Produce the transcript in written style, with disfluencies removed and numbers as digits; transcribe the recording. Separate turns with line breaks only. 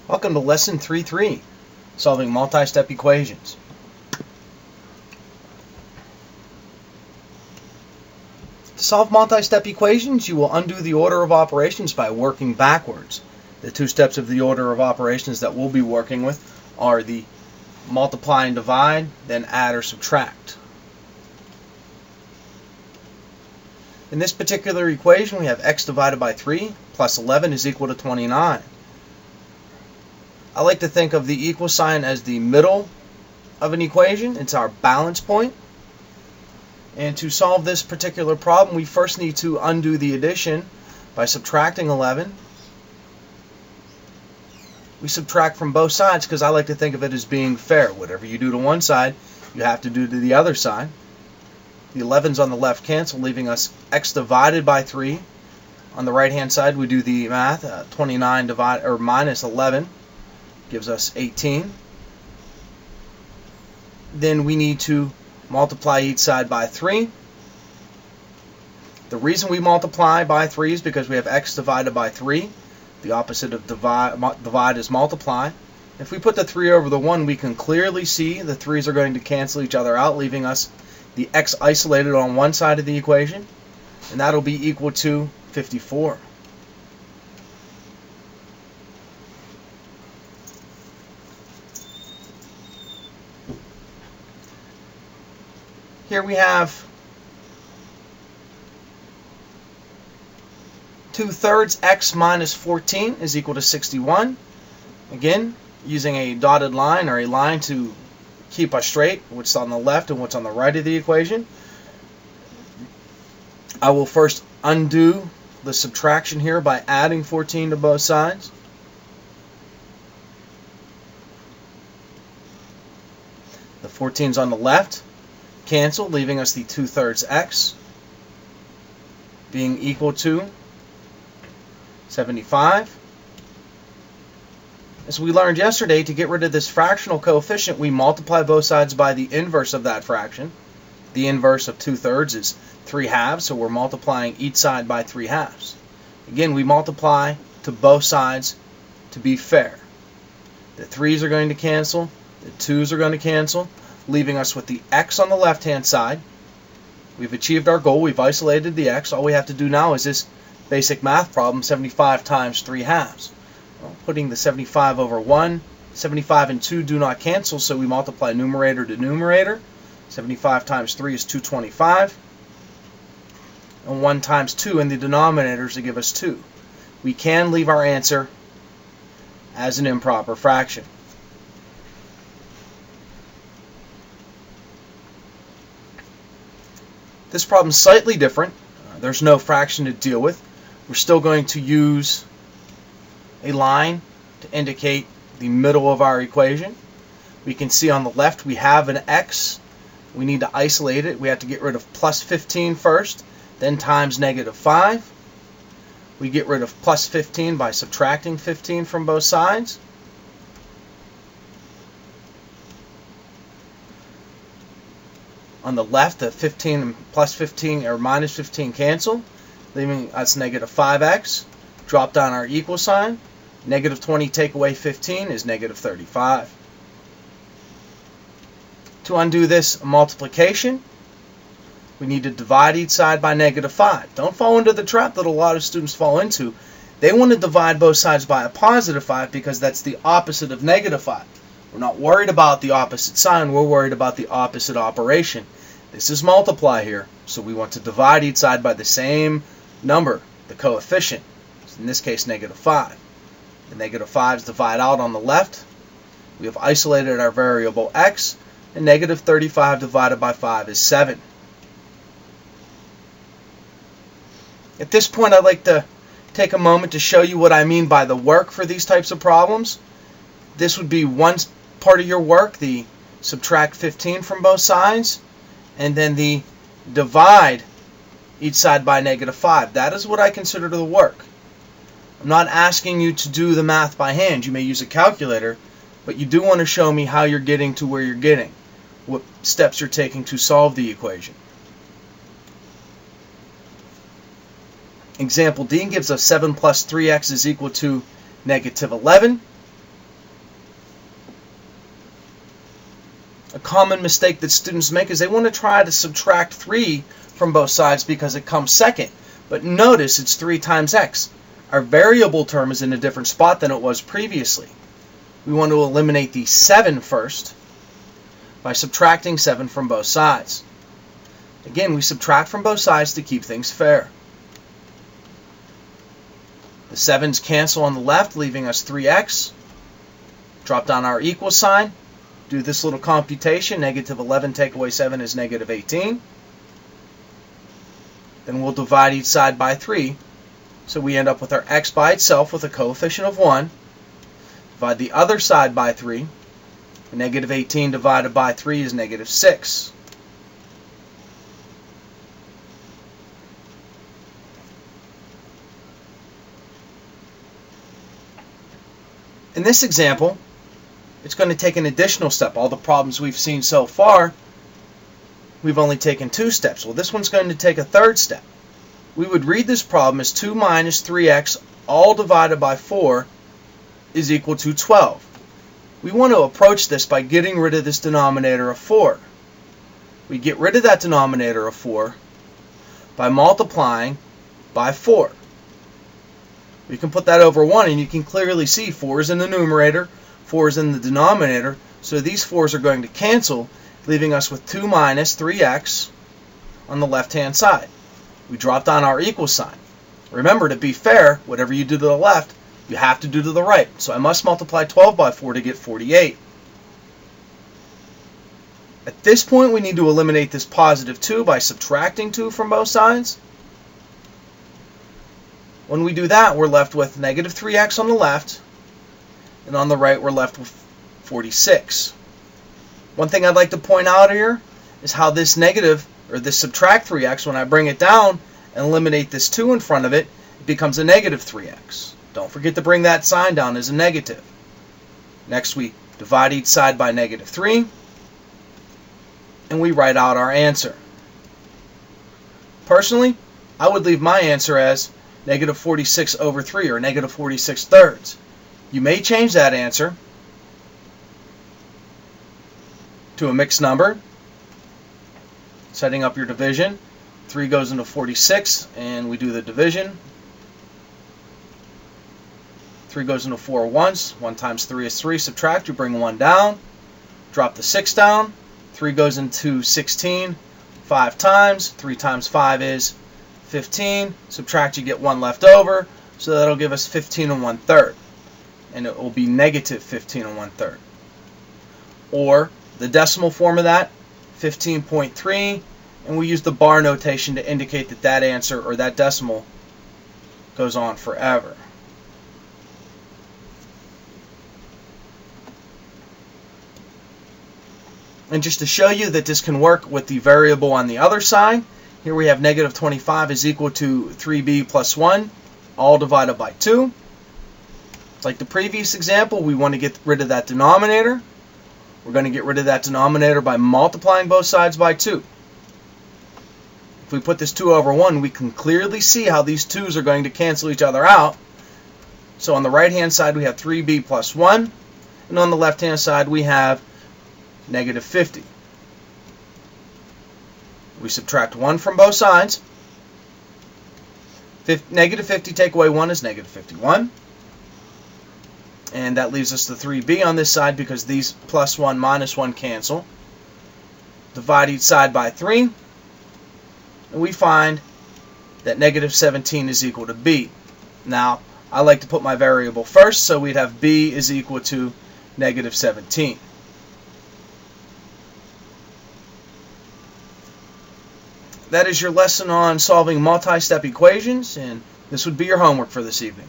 Welcome to Lesson 3.3, Solving Multi-Step Equations. To solve multi-step equations, you will undo the order of operations by working backwards. The two steps of the order of operations that we'll be working with are the multiply and divide, then add or subtract. In this particular equation, we have x divided by 3 plus 11 is equal to 29. I like to think of the equal sign as the middle of an equation. It's our balance point. And to solve this particular problem, we first need to undo the addition by subtracting 11. We subtract from both sides because I like to think of it as being fair. Whatever you do to one side, you have to do to the other side. The 11's on the left cancel, leaving us x divided by 3. On the right-hand side, we do the math. 29 minus 11 gives us 18. Then we need to multiply each side by 3. The reason we multiply by 3 is because we have x divided by 3. The opposite of divide is multiply. If we put the 3 over the 1, we can clearly see the 3's are going to cancel each other out, leaving us the x isolated on one side of the equation, and that'll be equal to 54. Here we have 2/3 x minus 14 is equal to 61. Again, using a dotted line or a line to keep us straight, what's on the left and what's on the right of the equation. I will first undo the subtraction here by adding 14 to both sides. The 14's on the left cancel, leaving us the 2/3 x being equal to 75. As we learned yesterday, to get rid of this fractional coefficient, we multiply both sides by the inverse of that fraction. The inverse of 2/3 is 3/2, so we're multiplying each side by 3/2. Again, we multiply to both sides to be fair. The 3's are going to cancel, the 2's are going to cancel, leaving us with the x on the left-hand side. We've achieved our goal. We've isolated the x. All we have to do now is this basic math problem, 75 times 3/2. Well, putting the 75 over 1, 75 and 2 do not cancel, so we multiply numerator to numerator. 75 times 3 is 225. And 1 times 2 in the denominators to give us 2. We can leave our answer as an improper fraction. This problem is slightly different. There's no fraction to deal with. We're still going to use a line to indicate the middle of our equation. We can see on the left we have an x. We need to isolate it. We have to get rid of plus 15 first, then times -5. We get rid of plus 15 by subtracting 15 from both sides. On the left, the 15 and plus 15 or minus 15 cancel, leaving us -5x. Drop down our equal sign. -20 take away 15 is -35. To undo this multiplication, we need to divide each side by -5. Don't fall into the trap that a lot of students fall into. They want to divide both sides by a +5 because that's the opposite of -5. We're not worried about the opposite sign, we're worried about the opposite operation. This is multiply here, so we want to divide each side by the same number, the coefficient. In this case, -5. The -5's divide out on the left. We have isolated our variable x, and -35 divided by 5 is 7. At this point, I'd like to take a moment to show you what I mean by the work for these types of problems. This would be one part of your work, the subtract 15 from both sides, and then the divide each side by -5. That is what I consider the work. I'm not asking you to do the math by hand. You may use a calculator, but you do want to show me how you're getting to where you're getting, what steps you're taking to solve the equation. Example D gives us 7 plus 3x is equal to -11. A common mistake that students make is they want to try to subtract 3 from both sides because it comes second. But notice it's 3 times x. Our variable term is in a different spot than it was previously. We want to eliminate the 7 first by subtracting 7 from both sides. Again, we subtract from both sides to keep things fair. The 7's cancel on the left, leaving us 3x. Drop down our equal sign. Do this little computation. Negative 11 take away 7 is negative 18. Then we'll divide each side by 3. So we end up with our x by itself with a coefficient of 1. Divide the other side by 3. Negative 18 divided by 3 is negative 6. In this example, it's going to take an additional step. All the problems we've seen so far, we've only taken 2 steps. Well, this one's going to take a third step. We would read this problem as 2 minus 3x all divided by 4 is equal to 12. We want to approach this by getting rid of this denominator of 4. We get rid of that denominator of 4 by multiplying by 4. We can put that over 1 and you can clearly see 4 is in the numerator, 4 is in the denominator, so these 4's are going to cancel, leaving us with 2 minus 3x on the left-hand side. We drop down our equal sign. Remember, to be fair, whatever you do to the left, you have to do to the right. So I must multiply 12 by 4 to get 48. At this point, we need to eliminate this positive 2 by subtracting 2 from both sides. When we do that, we're left with negative 3x on the left, and on the right, we're left with 46. One thing I'd like to point out here is how this negative, or this subtract 3x, when I bring it down and eliminate this 2 in front of it, it becomes a negative 3x. Don't forget to bring that sign down as a negative. Next, we divide each side by negative 3, and we write out our answer. Personally, I would leave my answer as negative 46 over 3, or negative 46 thirds. You may change that answer to a mixed number. Setting up your division. 3 goes into 46, and we do the division. 3 goes into 4 once. 1 times 3 is 3. Subtract, you bring 1 down. Drop the 6 down. 3 goes into 16 5 times. 3 times 5 is 15. Subtract, you get 1 left over. So that'll give us 15 1/3. And it will be negative 15 1/3. Or the decimal form of that, 15.3. And we use the bar notation to indicate that that answer, or that decimal, goes on forever. And just to show you that this can work with the variable on the other side, here we have negative 25 is equal to 3b plus 1, all divided by 2. Like the previous example, we want to get rid of that denominator. We're going to get rid of that denominator by multiplying both sides by 2. If we put this 2 over 1, we can clearly see how these 2's are going to cancel each other out. So on the right-hand side, we have 3b plus 1. And on the left-hand side, we have negative 50. We subtract 1 from both sides. Negative 50 take away 1 is negative 51. And that leaves us the 3b on this side because these plus 1 minus 1 cancel. Divide each side by 3. And we find that negative 17 is equal to b. Now, I like to put my variable first, so we'd have b is equal to negative 17. That is your lesson on solving multi-step equations, and this would be your homework for this evening.